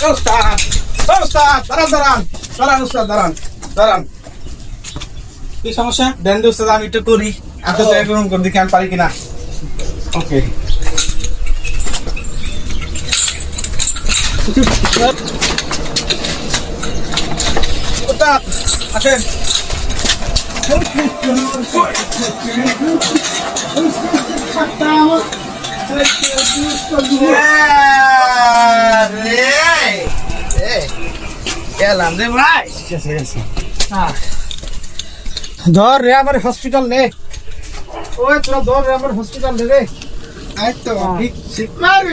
উস্তাদ উস্তাদ দাঁড়ান কি সমস্যা দেন দি উস্তাদ আমি একটু করি আপনি তো একরকম করে দেখি আমি পারি কিনা ওকে উস্তাদ আসেন ধর রে আমার হসপিটাল নে ওই তোরা ধর রে আমার হসপিটাল নে রে আই তো ঠিক শিকার